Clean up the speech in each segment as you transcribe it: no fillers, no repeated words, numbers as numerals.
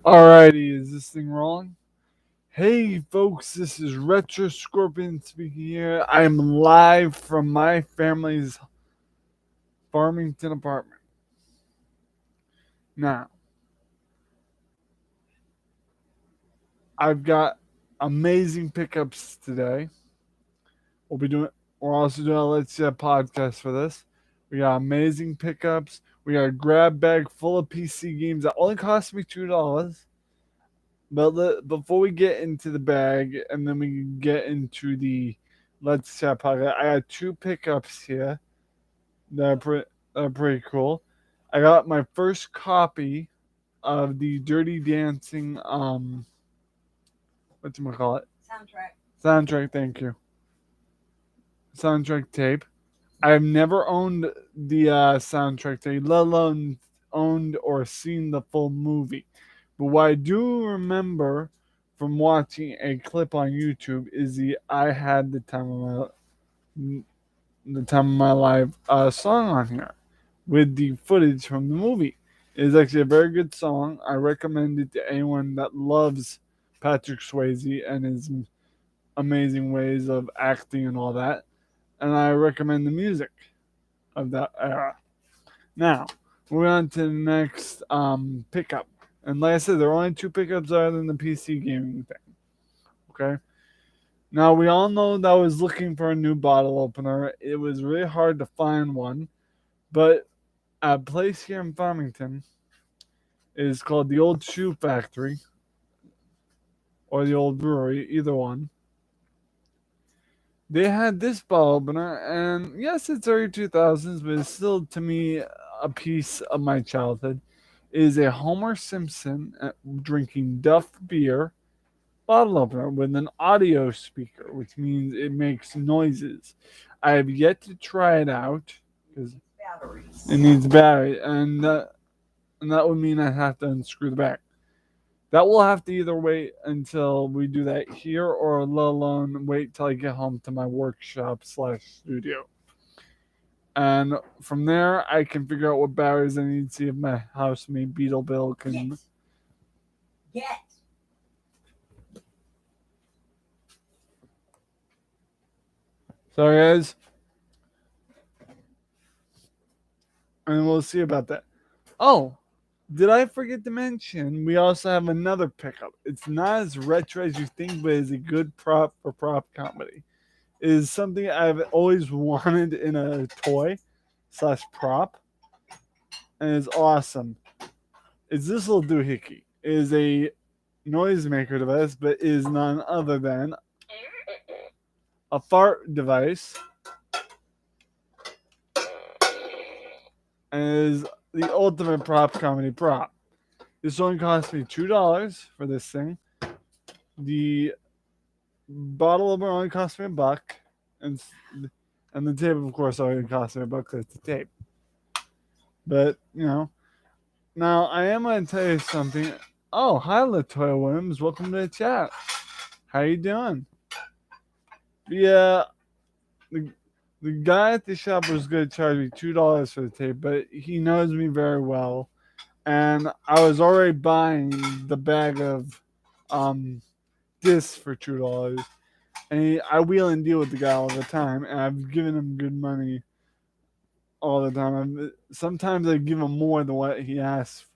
Alrighty, is this thing wrong? Hey folks, this is Retro Scorpion speaking here. I am live from my family's Farmington apartment. Now, I've got amazing pickups today. We'll be doing we're also doing a Let's Chat podcast for this. We got amazing pickups. We got a grab bag full of PC games that only cost me $2. Before we get into the bag and then we get into the Let's Chat podcast, I got two pickups here that are pretty cool. I got my first copy of the Dirty Dancing what do you call it? Soundtrack. Thank you. Soundtrack tape. I've never owned the soundtrack tape, let alone owned or seen the full movie. But what I do remember from watching a clip on YouTube is "I Had the Time of My Life" song on here with the footage from the movie. It is actually a very good song. I recommend it to anyone that loves Patrick Swayze and his amazing ways of acting and all that. And I recommend the music of that era. Now, moving on to the next pickup. And like I said, there are only two pickups other than the PC gaming thing. Okay. Now, we all know that I was looking for a new bottle opener. It was really hard to find one. But a place here in Farmington is called the Old Shoe Factory or the Old Brewery, either one. They had this bottle opener, and yes, it's early 2000s, but it's still, to me, a piece of my childhood. It is a Homer Simpson drinking Duff beer bottle opener with an audio speaker, which means it makes noises. I have yet to try it out because it needs battery, and that would mean I'd have to unscrew the back. That will have to either wait until we do that here, or let alone wait till I get home to my workshop slash studio. And from there, I can figure out what batteries I need to see if my housemate Beetle Bill can. Get. Sorry, guys. And we'll see about that. Oh, did I forget to mention we also have another pickup? It's not as retro as you think, but it's a good prop for prop comedy. It is something I've always wanted in a toy slash prop, and it's awesome. It's this little doohickey. It is a noisemaker device, but is none other than a fart device, and is the ultimate prop comedy prop. This only cost me $2 for this thing. The bottle opener only cost me $1, and and the tape, of course, only cost me $1 because it's the tape. But now I am going to tell you something. Oh, hi, Latoya Williams. Welcome to the chat. How you doing? Yeah, the the guy at the shop was going to charge me $2 for the tape, but he knows me very well, and I was already buying the bag of discs for $2. And I wheel and deal with the guy all the time, and I've given him good money all the time. Sometimes I give him more than what he asks,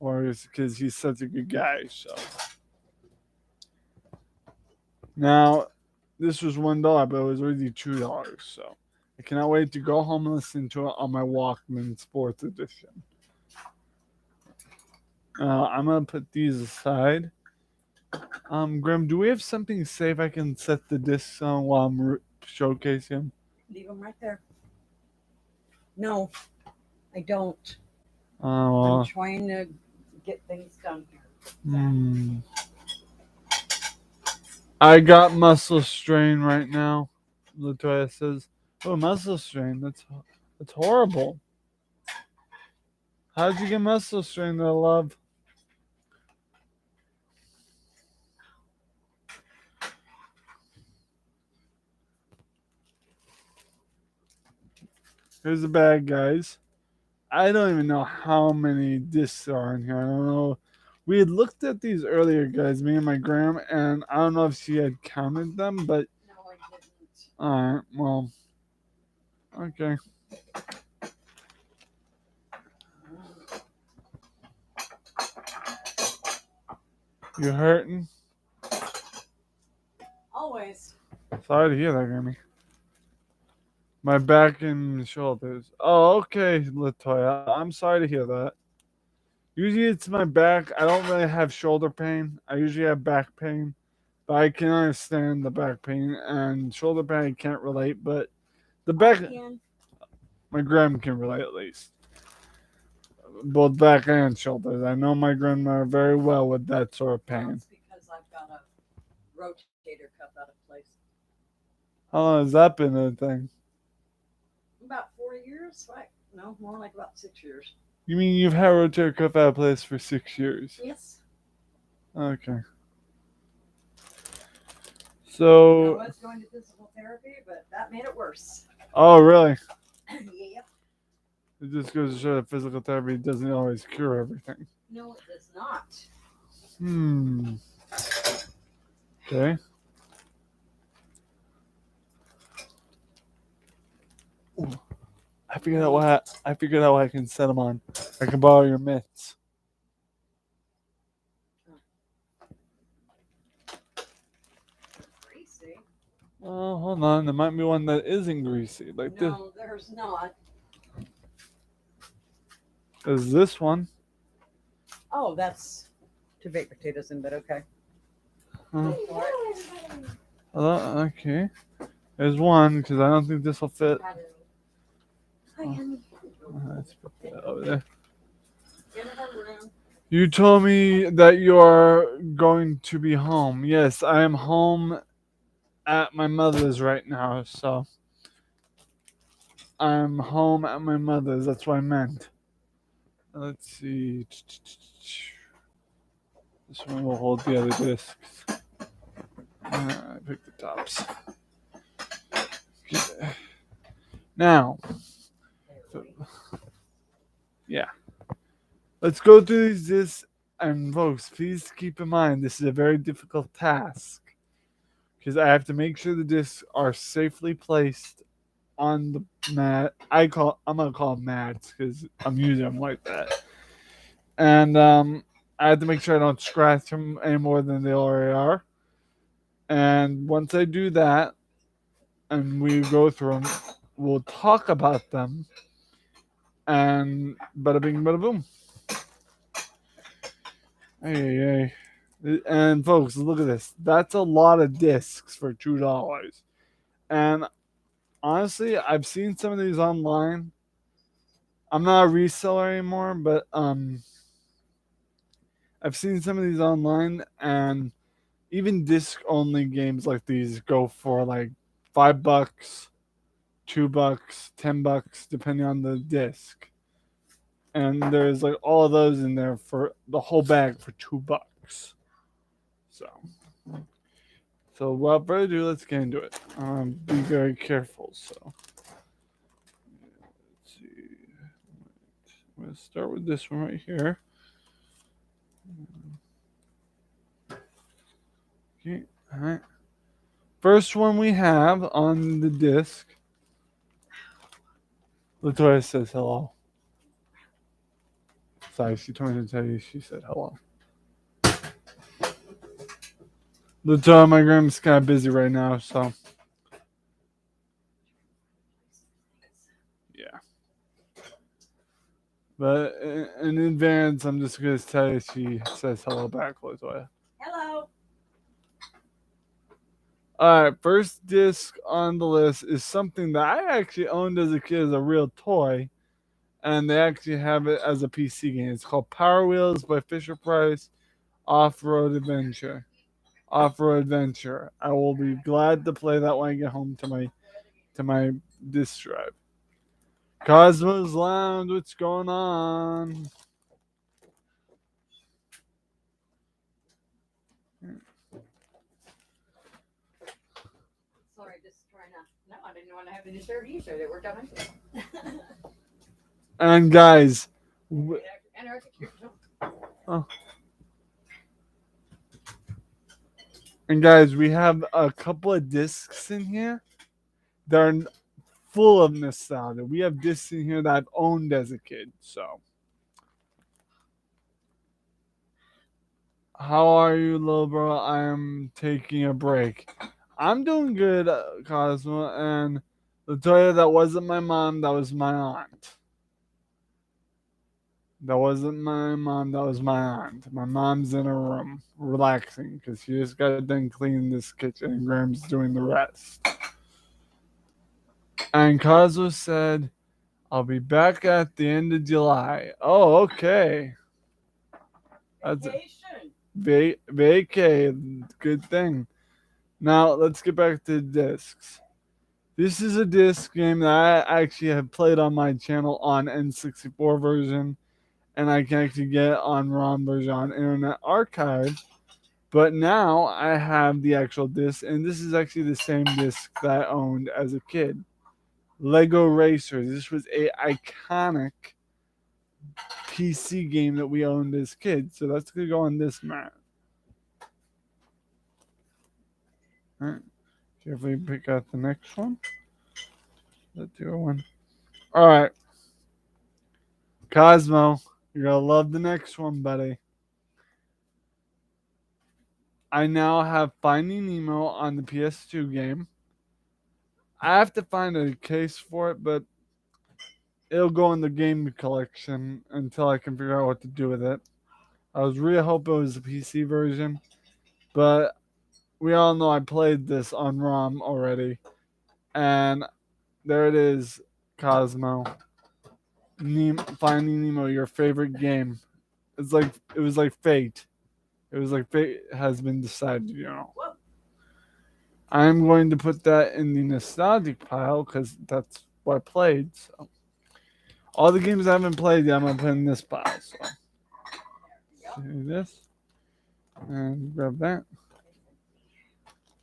or it's because he's such a good guy. So now this was $1, but it was already $2. So I cannot wait to go home and listen to it on my Walkman Sports Edition. I'm gonna put these aside. Graham, do we have something safe I can set the discs on while I'm showcasing? Leave them right there. No, I don't. Oh, I'm trying to get things done here. I got muscle strain right now. Latoya says, "Oh, muscle strain. That's horrible. How'd you get muscle strain, there, love?" Here's the bag, guys. I don't even know how many discs are in here. I don't know We had looked at these earlier, guys, me and my gram, and I don't know if she had counted them, but No, I didn't. alright, well, okay. You hurting? Always. Sorry to hear that, Grammy. My back and shoulders. Oh, okay, Latoya. I'm sorry to hear that. Usually it's my back. I don't really have shoulder pain. I usually have back pain. But I can understand the back pain and shoulder pain. I can't relate, but the back, Again. my gram can relate at least. Both back and shoulders. I know my grandma very well with that sort of Well, pain. it's because I've got a rotator cuff out of place. How long has that been a thing? About 4 years? Right? No, more like about 6 years. You mean you've had rotator cuff out of place for 6 years? Yes. Okay. I So, was going to physical therapy, but that made it worse. oh really? Yep. It just goes to show that physical therapy doesn't always cure everything. No, it does not. Okay. Ooh, I figured out what I can set them on. I can borrow your mitts. Greasy? Oh, hold on. There might be one that isn't greasy. Like this. No, there's not. There's this one. Oh, that's to bake potatoes in, but okay. Huh. Go for it. Okay. There's one because I don't think this will fit. Hi, honey. Let's put that over there. In her room. You told me that you're going to be home. Yes, I am home at my mother's right now, so I'm home at my mother's. That's what I meant. Let's see. This one will hold the other discs. I picked the tops. Okay. Now, yeah. Let's go through these discs. And folks, please keep in mind this is a very difficult task because I have to make sure the discs are safely placed on the mat. I'm gonna call them mats because I'm using them like that. And I have to make sure I don't scratch them any more than they already are. And once I do that, and we go through them, we'll talk about them. And bada bing, bada boom. Hey. And folks, look at this. That's a lot of discs for $2. And honestly, I've seen some of these online. I'm not a reseller anymore, but I've seen some of these online, and even disc only games like these go for like $5, $2, $10, depending on the disc. And there's like all of those in there for the whole bag for $2. So without further ado, let's get into it. Be very careful. So let's see. I'm gonna start with this one right here. Okay, all right. First one we have on the disc. Latoya says hello. Sorry, she told me to tell you she said hello. Latoya, my grandma's kind of busy right now, so yeah. But in advance, I'm just gonna tell you she says hello back, Latoya. Hello. Alright, first disc on the list is something that I actually owned as a kid as a real toy, and they actually have it as a PC game. It's called Power Wheels by Fisher Price Off-Road Adventure. Off-Road Adventure. I will be glad to play that when I get home to my disc drive. Cosmos Lounge, what's going on? Sorry, just trying to. No, I didn't want to have any dessert either. They worked out nice. And guys, And I think you're- And guys, we have a couple of discs in here that are full of nostalgia. We have discs in here that I've owned as a kid. So, how are you, little bro? I am taking a break. I'm doing good, Cosmo. And Latoya, that wasn't my mom. That was my aunt. That wasn't my mom. That was my aunt. My mom's in her room relaxing because she just got done cleaning this kitchen and Graham's doing the rest. And Cosmo said, I'll be back at the end of July. Oh, okay. That's vacay. Good thing. Now let's get back to discs. This is a disc game that I actually have played on my channel on N64 version, and I can actually get it on ROM version on Internet Archive. But now I have the actual disc, and this is actually the same disc that I owned as a kid. Lego Racers. This was a iconic PC game that we owned as kids. So that's gonna go on this map. All right. Carefully pick out the next one. The 201. All right. Cosmo, you're gonna love the next one, buddy. I now have Finding Nemo on the PS2 game. I have to find a case for it, but it'll go in the game collection until I can figure out what to do with it. I was really hoping it was the PC version, but we all know I played this on ROM already. And there it is, Cosmo. Finding Nemo, your favorite game. It was like fate. It was like fate has been decided, you know. I'm going to put that in the nostalgic pile because that's what I played. So all the games I haven't played yet, I'm gonna put in this pile. So do this and grab that.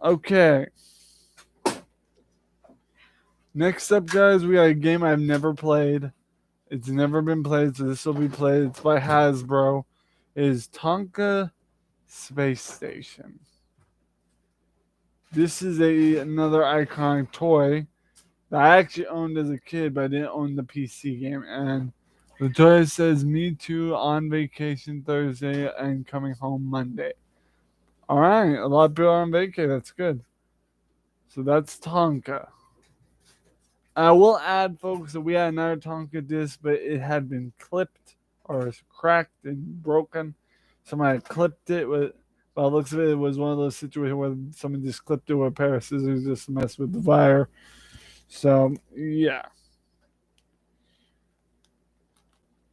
Okay. Next up, guys, we got a game I've never played. It's never been played, so this will be played. It's by Hasbro. It is Tonka Space Station. This is another iconic toy that I actually owned as a kid, but I didn't own the PC game. And the toy says, "Me too, on vacation Thursday and coming home Monday." All right, a lot of people are on vacation. That's good. So that's Tonka. I will add, folks, that we had another Tonka disc, but it had been clipped or cracked and broken. Somebody had clipped it with. By the looks of it, it was one of those situations where someone just clipped it with a pair of scissors just to mess with the wire. So, yeah.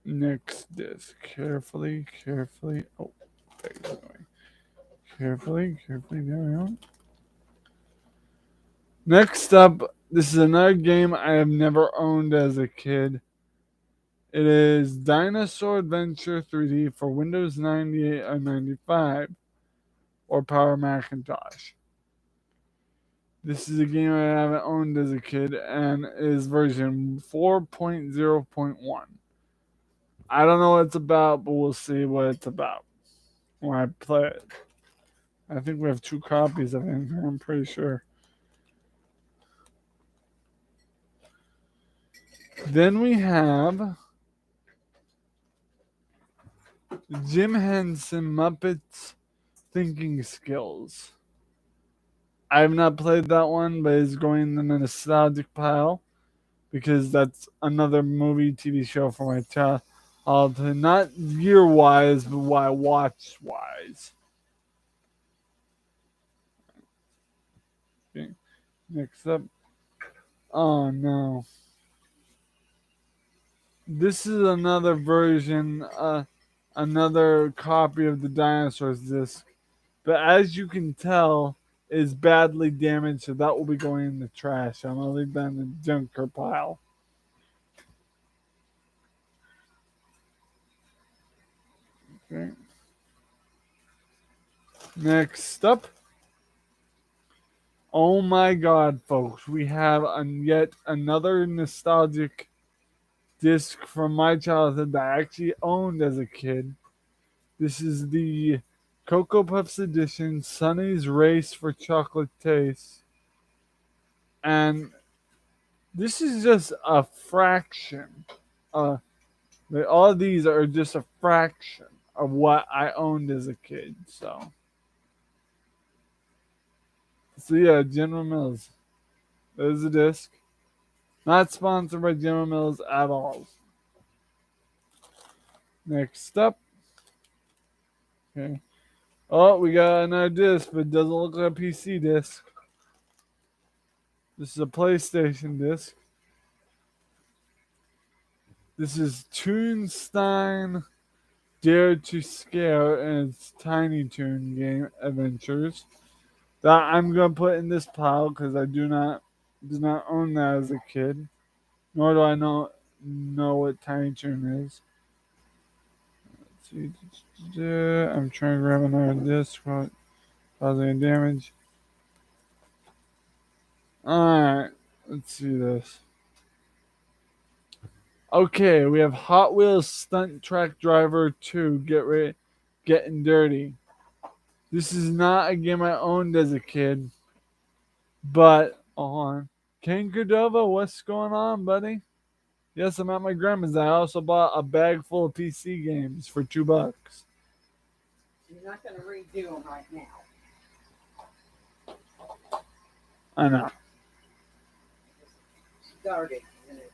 Next disc. Carefully. Oh, carefully. There we go. Next up, this is another game I have never owned as a kid. It is Dinosaur Adventure 3D for Windows 98 and 95 or Power Macintosh. This is a game I haven't owned as a kid and is version 4.0.1. I don't know what it's about, but we'll see what it's about when I play it. I think we have 2 copies of it in here, I'm pretty sure. Then we have Jim Henson Muppets Thinking Skills. I have not played that one, but it's going in the nostalgic pile because that's another movie, TV show for my childhood. Not year wise, but why watch wise. Okay. Next up. Oh no. This is another version, another copy of the Dinosaurs disc. But as you can tell, is badly damaged, so that will be going in the trash. I'm gonna leave that in the junker pile. Okay. Next up. Oh my god, folks, we have yet another nostalgic disc from my childhood that I actually owned as a kid. This is the Cocoa Puffs Edition, Sunny's Race for Chocolate Taste, and this is just a fraction. All of these are just a fraction of what I owned as a kid. So yeah, General Mills. There's a disc. Not sponsored by General Mills at all. Next up. Okay. Oh, we got another disc, but it doesn't look like a PC disc. This is a PlayStation disc. This is Toonstein Dare to Scare and its Tiny Toon game adventures. That I'm gonna put in this pile because I did not own that as a kid, nor do I know what Tiny Toon is. Let's see. I'm trying to grab another disc without causing any damage. Alright, let's see this. Okay, we have Hot Wheels Stunt Track Driver 2, Getting Dirty. This is not a game I owned as a kid, but hold on. King Cordova, what's going on, buddy? Yes, I'm at my grandma's. I also bought a bag full of PC games for $2. You're not going to redo them right now. I know. Started. You're going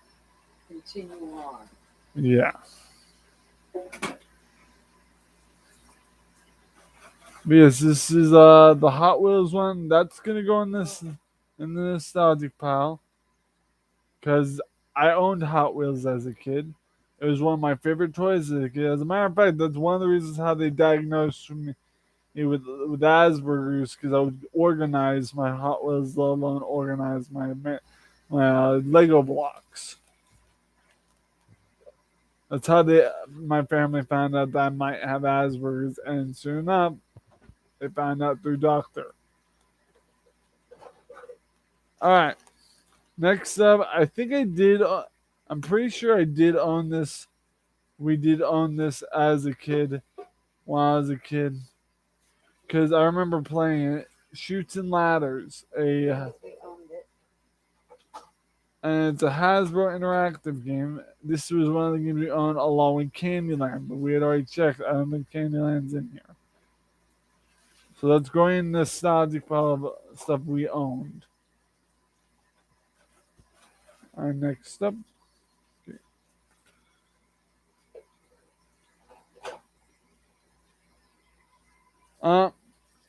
to continue on. Yeah. But yes, this is the Hot Wheels one. That's gonna go in the nostalgic pile. Cause I owned Hot Wheels as a kid. It was one of my favorite toys as a kid. As a matter of fact, that's one of the reasons how they diagnosed me with Asperger's, because I would organize my Hot Wheels, let alone organize my Lego blocks. That's how my family found out that I might have Asperger's, and soon enough, they found out through doctor. All right. Next up, I think I did. I'm pretty sure I did own this. We did own this as a kid. When I was a kid, because I remember playing it. Shoots and Ladders, We owned it. and it's a Hasbro interactive game. This was one of the games we owned along with Candyland, but we had already checked. I don't think Candyland's in here. So let's go in the nostalgic pile of stuff we owned. Our next up.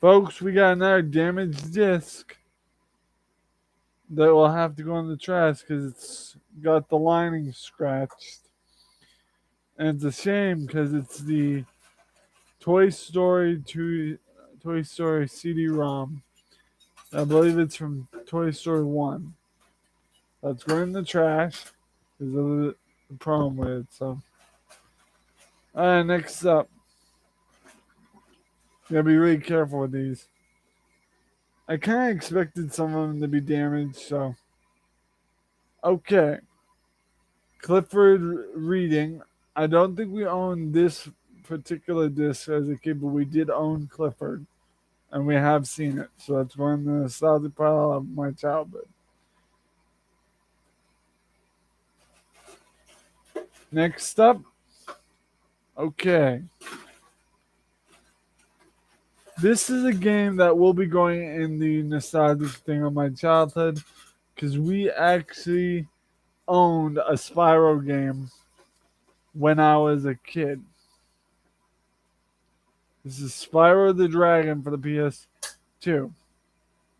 Folks, we got another damaged disc that will have to go in the trash because it's got the lining scratched. And it's a shame because it's the Toy Story CD-ROM. I believe it's from Toy Story 1. Let's go in the trash. There's a problem with it. So, alright, next up. You gotta be really careful with these. I kind of expected some of them to be damaged, so. Okay. Clifford Reading. I don't think we owned this particular disc as a kid, but we did own Clifford. And we have seen it. So that's one of the nostalgic pile of my childhood. Next up. Okay. This is a game that will be going in the nostalgic thing of my childhood, because we actually owned a Spyro game when I was a kid. This is Spyro the Dragon for the PS2.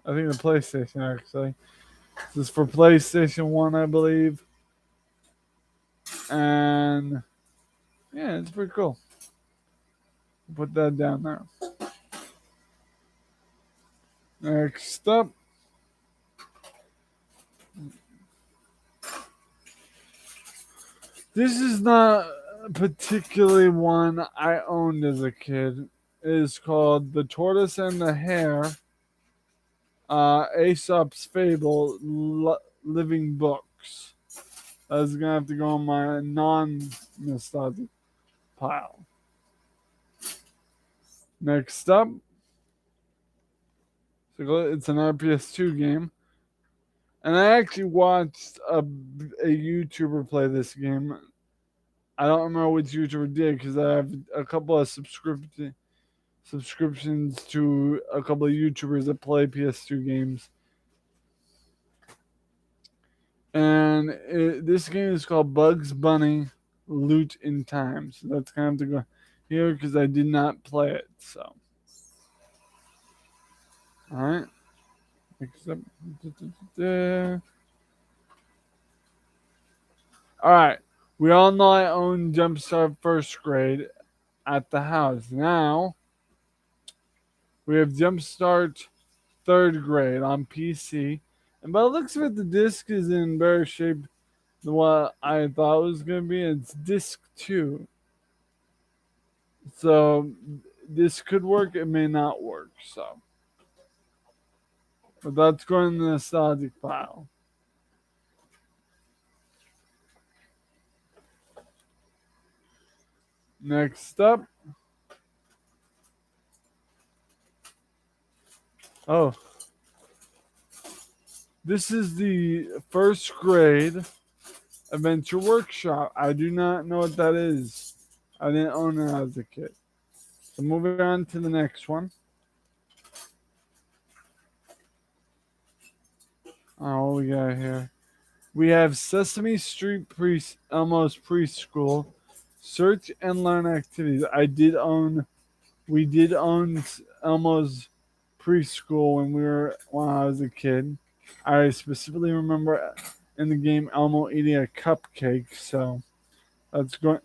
I think the PlayStation, actually. This is for PlayStation 1, I believe. And yeah, it's pretty cool. Put that down there. Next up. This is not particularly one I owned as a kid. It is called The Tortoise and the Hare. Aesop's Fable Living Books. That's going to have to go on my non-nostalgic pile. Next up, it's an PS2 game. And I actually watched a YouTuber play this game. I don't remember which YouTuber did because I have a couple of subscriptions to a couple of YouTubers that play PS2 games. And this game is called Bugs Bunny Loot in Time. So that's kind of to go here because I did not play it. So, all right. Except, all right. We all know I own Jumpstart First Grade at the house. Now we have Jumpstart Third Grade on PC. And by the looks of it, the disc is in better shape than what I thought it was going to be. It's disc 2. So this could work, it may not work. So, but that's going in the nostalgic pile. Next up. Oh. This is the First Grade Adventure Workshop. I do not know what that is. I didn't own it as a kid. So moving on to the next one. Oh, what we got here? We have Sesame Street Elmo's Preschool Search and Learn Activities. We did own Elmo's Preschool when I was a kid. I specifically remember in the game Elmo eating a cupcake, so that's going.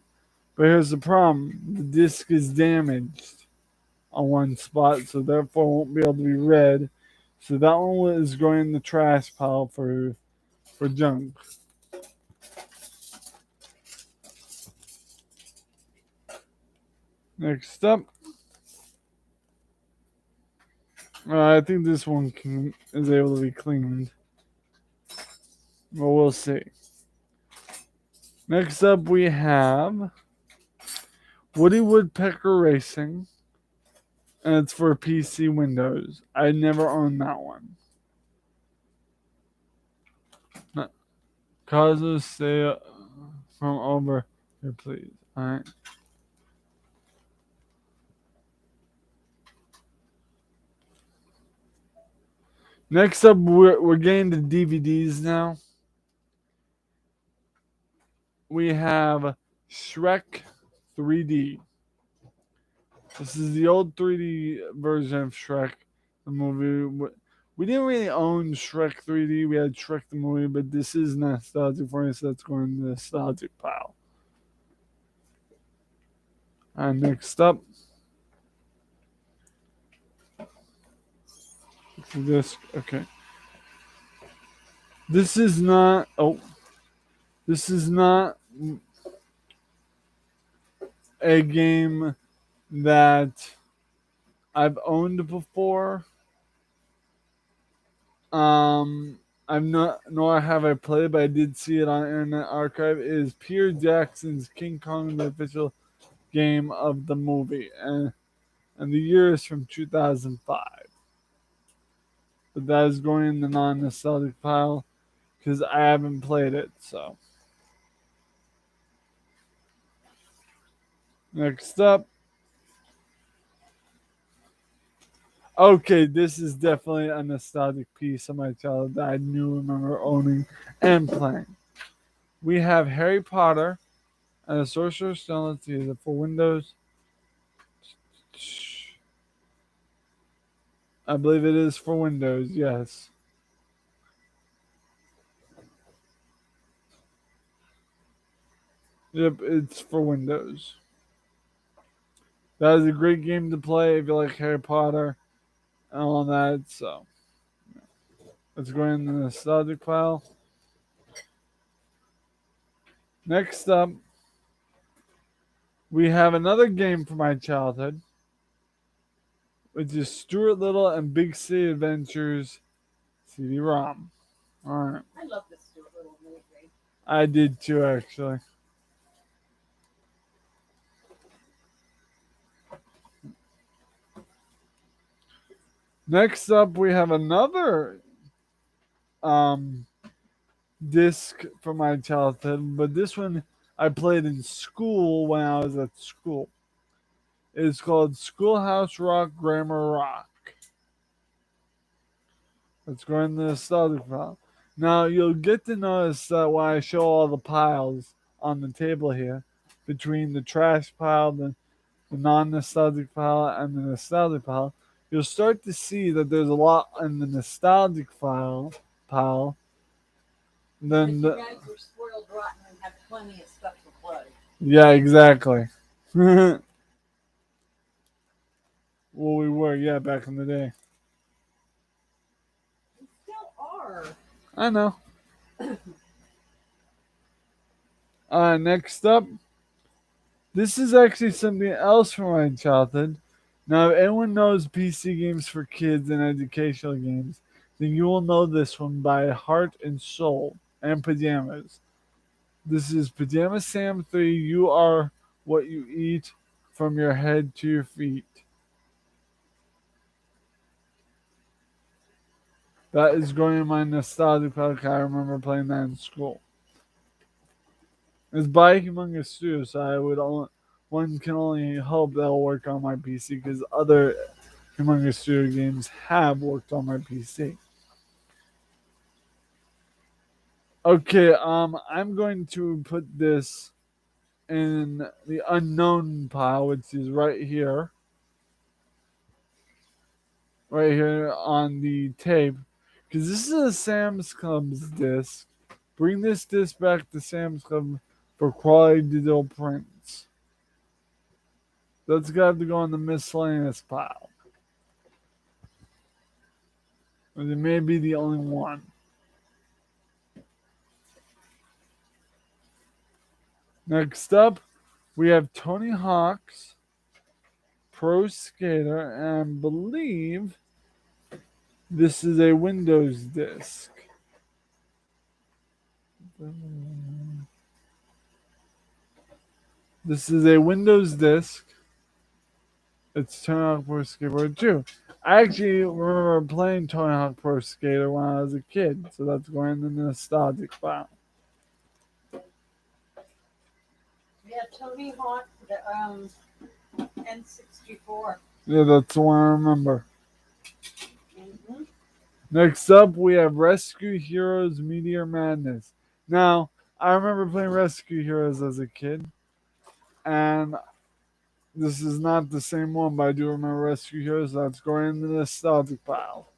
But here's the problem: the disc is damaged on one spot, so therefore won't be able to be read. So that one is going in the trash pile for junk. Next up, I think this one is able to be cleaned. Well, we'll see. Next up, we have Woody Woodpecker Racing, and it's for PC Windows. I never owned that one. Cosmos, stay from over here, please. All right. Next up, we're getting to DVDs now. We have Shrek 3D. This is the old 3D version of Shrek, the movie. We didn't really own Shrek 3D. We had Shrek the movie, but this is nostalgic for me, so that's going in the nostalgic pile. And next up, this. Okay. This is not. Oh, this is not a game that I've owned before. I've not, nor have I played, but I did see it on Internet Archive. It is Peter Jackson's King Kong, the official game of the movie, and the year is from 2005. But that is going in the non-nostalgic pile because I haven't played it. So next up. Okay, this is definitely a nostalgic piece of my childhood that I remember owning and playing. We have Harry Potter and the Sorcerer's Stone. Let's see, is it for Windows? I believe it is for Windows, yes. Yep, it's for Windows. That is a great game to play if you like Harry Potter and all that. So let's go in the nostalgic pile. Next up, we have another game from my childhood, which is Stuart Little and Big City Adventures CD-ROM. All right. I love this Stuart Little movie. I did too, actually. Next up, we have another um, disc from my childhood, but this one I played in school when I was at school. It's called Schoolhouse Rock Grammar Rock. Let's go in the nostalgic file. Now you'll get to notice that when I show all the piles on the table here, between the trash pile, the non-nostalgic pile, and the nostalgic pile, you'll start to see that there's a lot in the nostalgic pile. Then You guys were spoiled rotten and had plenty of stuff to play. yeah, exactly. Well, we were, yeah, back in the day. You still are. I know. Next up, this is actually something else from my childhood. Now, if anyone knows PC games for kids and educational games, then you will know this one by Heart and Soul and Pajamas. This is Pajama Sam 3. You are what you eat from your head to your feet. That is going in my nostalgic pack. I remember playing that in school. It's by Humongous Studio, so one can only hope that'll work on my PC because other Humongous Studio games have worked on my PC. Okay, I'm going to put this in the unknown pile, which is right here on the tape, because this is a Sam's Club's disc. Bring this disc back to Sam's Club for quality digital prints. That's got to go on the miscellaneous pile. It may be the only one. Next up, we have Tony Hawk's Pro Skater, and I believe this is a Windows disc. This is a Windows disc. It's Tony Hawk Pro Skater 2. I actually remember playing Tony Hawk Pro Skater when I was a kid, so that's going in the nostalgic file. Yeah, Tony Hawk, the N64. Yeah, that's the one I remember. Mm-hmm. Next up, we have Rescue Heroes Meteor Madness. Now, I remember playing Rescue Heroes as a kid, and this is not the same one, but I do remember Rescue Heroes. So that's going in the nostalgic pile.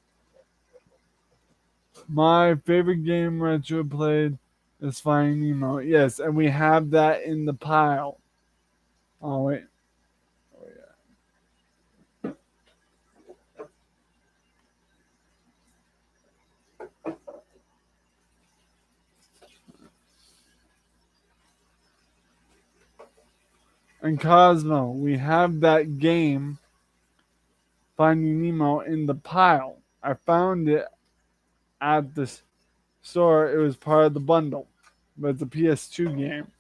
My favorite game Retro played is Finding Nemo. Yes, and we have that in the pile. Oh, wait. Oh, yeah. And Cosmo, we have that game, Finding Nemo, in the pile. I found it at the store. It was part of the bundle, but it's a PS2 game.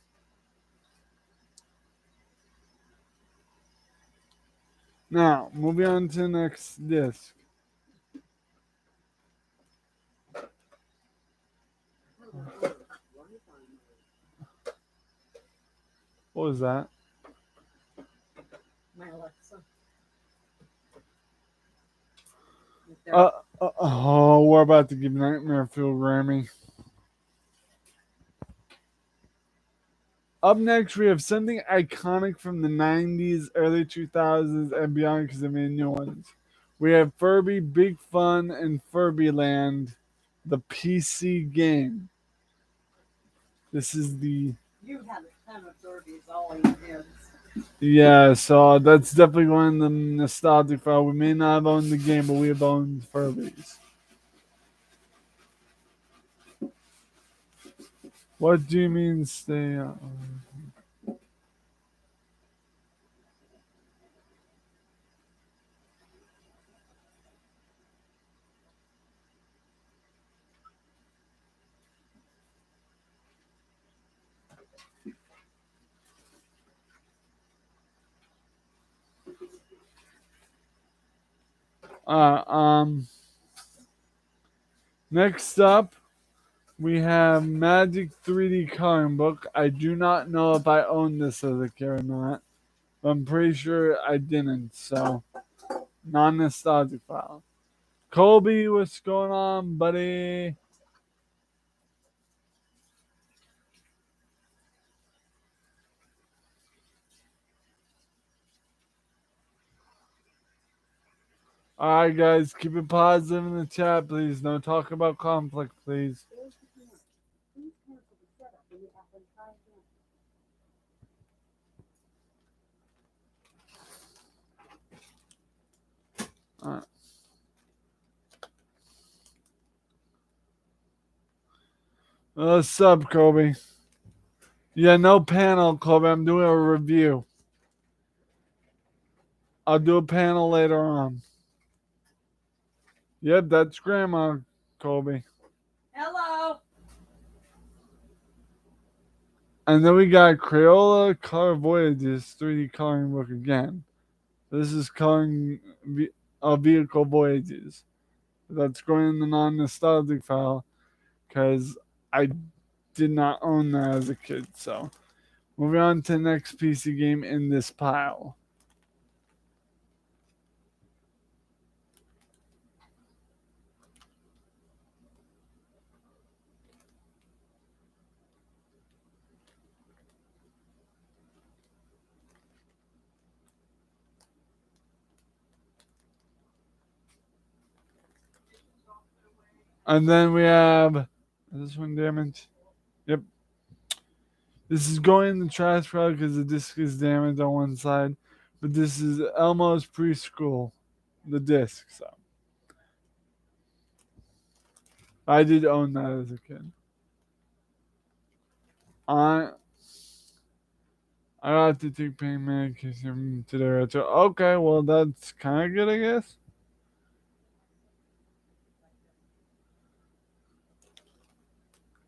Now, moving on to the next disc. What was that? My Alexa. Oh, we're about to give Nightmare Fuel Grammy. Up next, we have something iconic from the 90s, early 2000s, and beyond because I made new ones. We have Furby Big Fun and Furby Land, the PC game. This is the. You had a ton of Furbies all in kids. Yeah, so that's definitely going in the nostalgic file. We may not have owned the game, but we have owned Furbies. What do you mean stay on? Next up, we have Magic 3D coloring book. I do not know if I own this as a kid or not, but I'm pretty sure I didn't. So, non-nostalgic file. Colby, what's going on, buddy? Alright, guys, keep it positive in the chat, please. No talk about conflict, please. Alright. What's up, Kobe? Yeah, no panel, Kobe. I'm doing a review. I'll do a panel later on. Yep, that's Grandma, Kobe. Hello. And then we got Crayola Color Voyages 3D coloring book again. This is coloring vehicle voyages. That's going in the non-nostalgic file because I did not own that as a kid. So, moving on to the next PC game in this pile. And then we have, is this one damaged? Yep. This is going in the trash pile because the disc is damaged on one side. But this is Elmo's Preschool, the disc. So I did own that as a kid. I got to take pain medication today. Retro. Okay, well that's kind of good, I guess.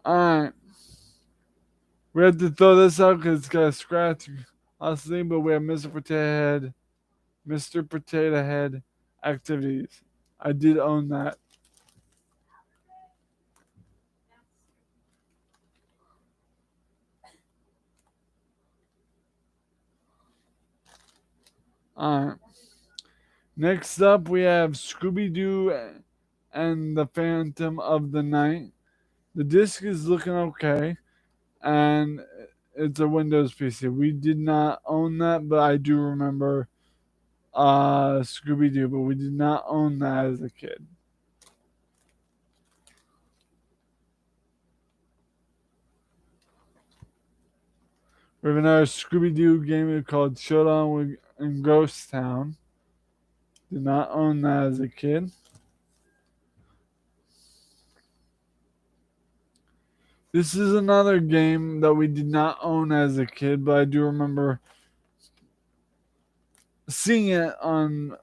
Alright. We have to throw this out because it's got a scratch. Honestly, but we have Mr. Potato Head activities. I did own that. Alright. Next up, we have Scooby Doo and the Phantom of the Night. The disc is looking okay, and it's a Windows PC. We did not own that, but I do remember Scooby Doo, but we did not own that as a kid. We have another Scooby Doo game called Showdown in Ghost Town. Did not own that as a kid. This is another game that we did not own as a kid, but I do remember seeing it on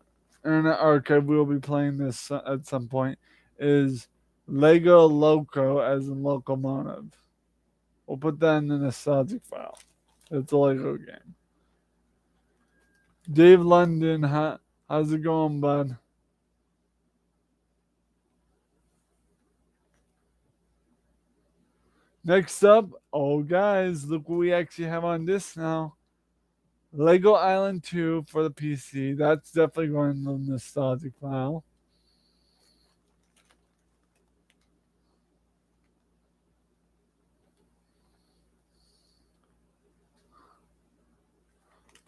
Internet Archive. We'll be playing this at some point. Is Lego Loco as in locomotive. We'll put that in the nostalgic file. It's a Lego game. Dave London, how's it going, bud? Next up, oh guys, look what we actually have on this now. Lego Island 2 for the PC. That's definitely going in the nostalgic file.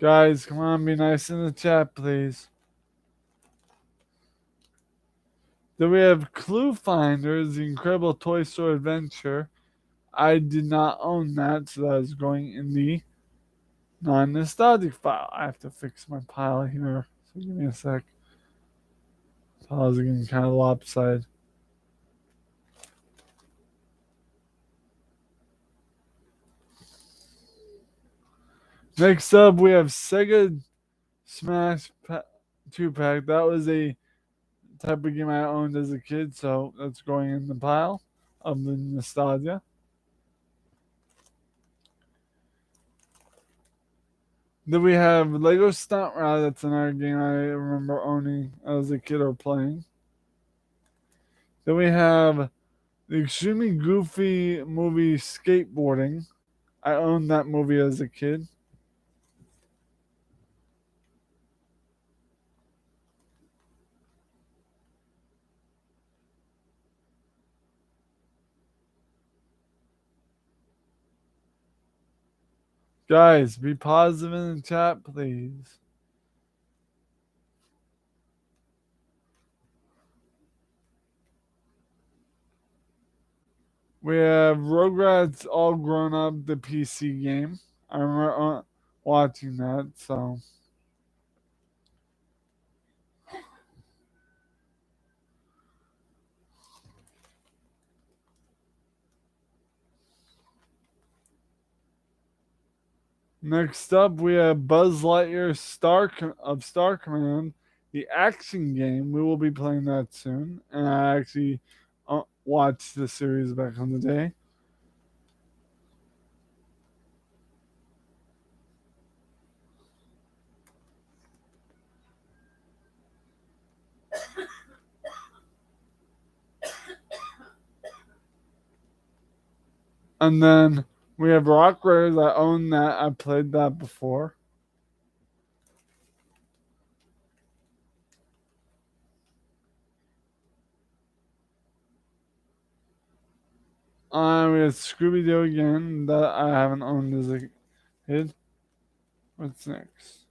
Guys, come on, be nice in the chat, please. Then we have Clue Finders, the Incredible Toy Store Adventure. I did not own that, so that is going in the non-nostalgic file. I have to fix my pile here, so give me a sec. Piles are getting kind of lopsided. Next up, we have Sega Smash 2-pack. That was a type of game I owned as a kid, so that's going in the pile of the nostalgia. Then we have Lego Stunt Ride. That's another game I remember owning as a kid or playing. Then we have the extremely goofy movie Skateboarding. I owned that movie as a kid. Guys, be positive in the chat, please. We have Rugrats All Grown Up, the PC game. I remember watching that, so. Next up, we have Buzz Lightyear Star Command, the action game. We will be playing that soon, and I actually watched the series back in the day. And then we have Rock Raiders. I own that. I played that before. We have Scooby Doo again that I haven't owned as a kid. What's next?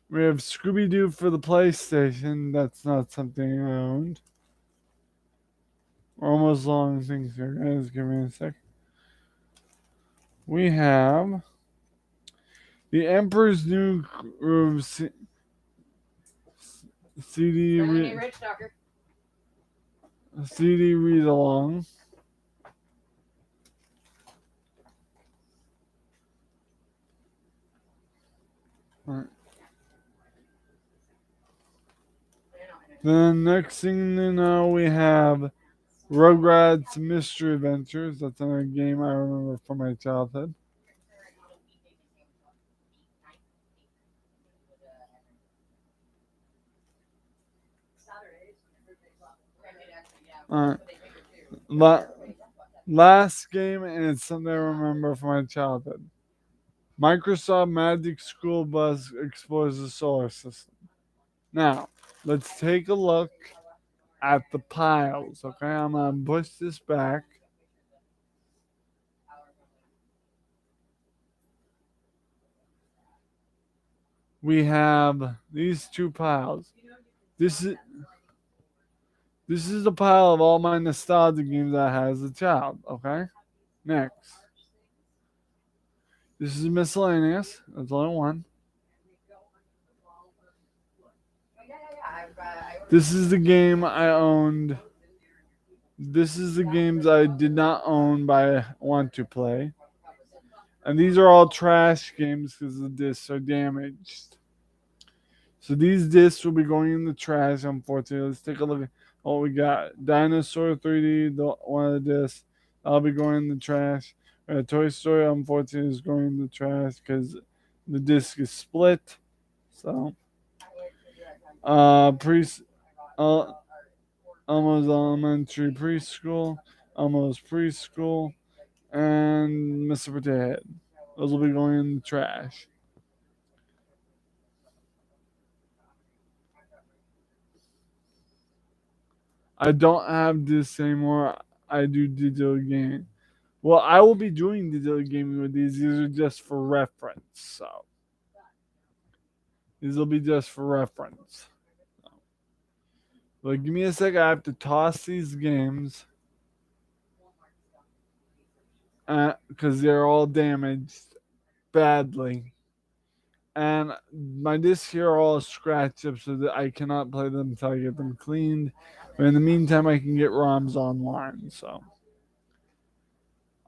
We have Scooby Doo for the PlayStation. That's not something I owned. We're almost long things here, guys. Give me a sec. We have the Emperor's New Groove CD CD read along. Right. Then next thing you know, we have Rugrats Mystery Adventures. That's another game I remember from my childhood. Last game, and it's something I remember from my childhood. Microsoft Magic School Bus explores the solar system. Now, let's take a look at the piles. Okay, I'm gonna push this back. We have these two piles. This is the pile of all my nostalgia games I had as a child. Okay, next. This is miscellaneous. That's only one. This is the game I owned. This is the games I did not own but I want to play. And these are all trash games because the discs are damaged. So these discs will be going in the trash, unfortunately. Let's take a look at what we got. Dinosaur 3D, one of the discs. I'll be going in the trash. Toy Story, unfortunately, is going in the trash because the disc is split. So, Elmo's Elementary Preschool, Elmo's Preschool, and Mr. Potato Head. Those will be going in the trash. I don't have this anymore. I do digital gaming. Well, I will be doing digital gaming with these. These are just for reference. So these will be just for reference. But give me a sec. I have to toss these games because they're all damaged badly. And my discs here are all scratched up so that I cannot play them until I get them cleaned. But in the meantime, I can get ROMs online. So,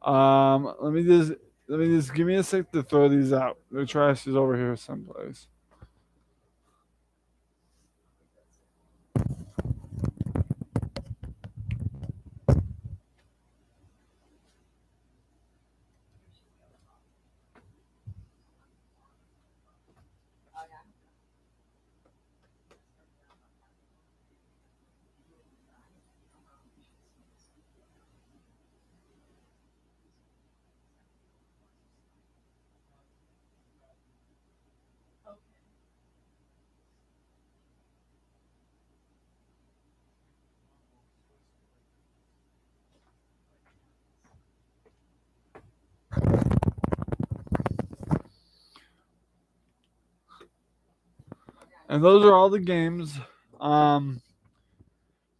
let me just give me a sec to throw these out. The trash is over here someplace. And those are all the games. But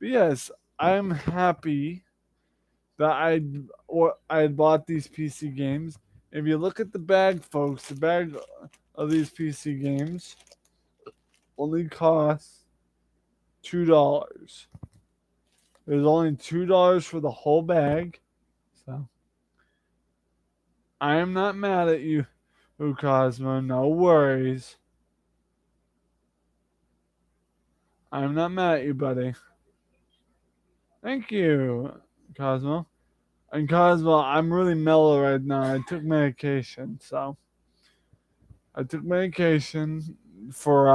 yes, I'm happy that I bought these PC games. If you look at the bag, folks, the bag of these PC games only costs $2. There's only $2 for the whole bag. So I am not mad at you, Cosmo. No worries. I'm not mad at you, buddy. Thank you, Cosmo. And Cosmo, I'm really mellow right now. I took medication, so I took medication for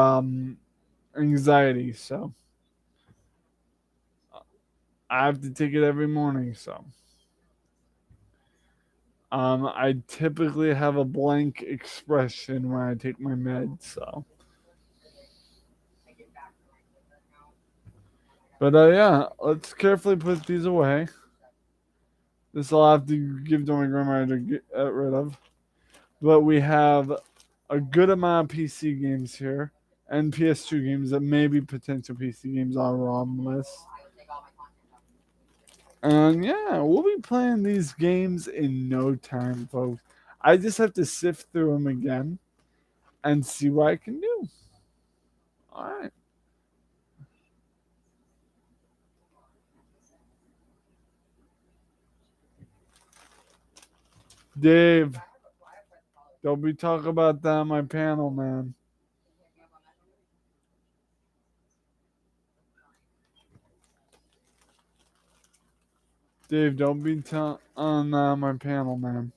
anxiety, so I have to take it every morning, so I typically have a blank expression when I take my meds, so but yeah, let's carefully put these away. This I'll have to give to my grandma to get rid of. But we have a good amount of PC games here and PS2 games that may be potential PC games on the list. And yeah, we'll be playing these games in no time, folks. I just have to sift through them again and see what I can do. All right. Dave, don't be talking about that on my panel, man. Dave, don't be on my panel, man.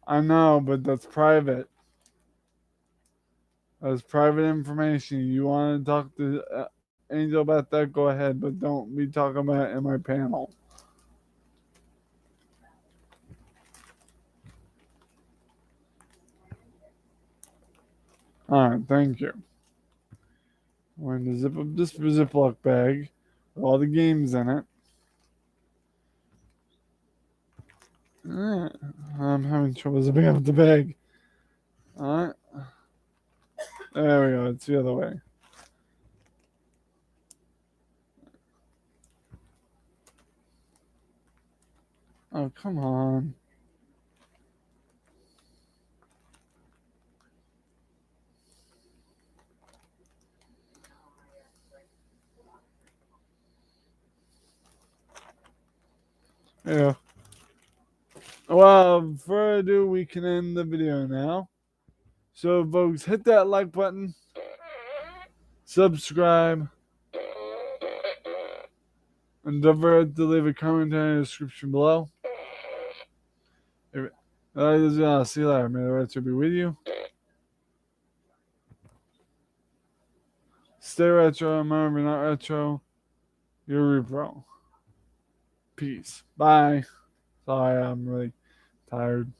I know, but that's private. That's private information. You want to talk to Angel about that? Go ahead, but don't be talking about it in my panel. All right, thank you. I'm going to zip up this Ziploc bag with all the games in it. I'm having trouble zipping up the bag. All right. There we go. It's the other way. Oh, come on. Yeah. Well, without further ado, we can end the video now. So, folks, hit that like button, subscribe, and don't forget to leave a comment in the description below. See you later. May the retro be with you. Stay retro. Remember, not retro. You're repro. Peace. Bye. Sorry, I'm really tired.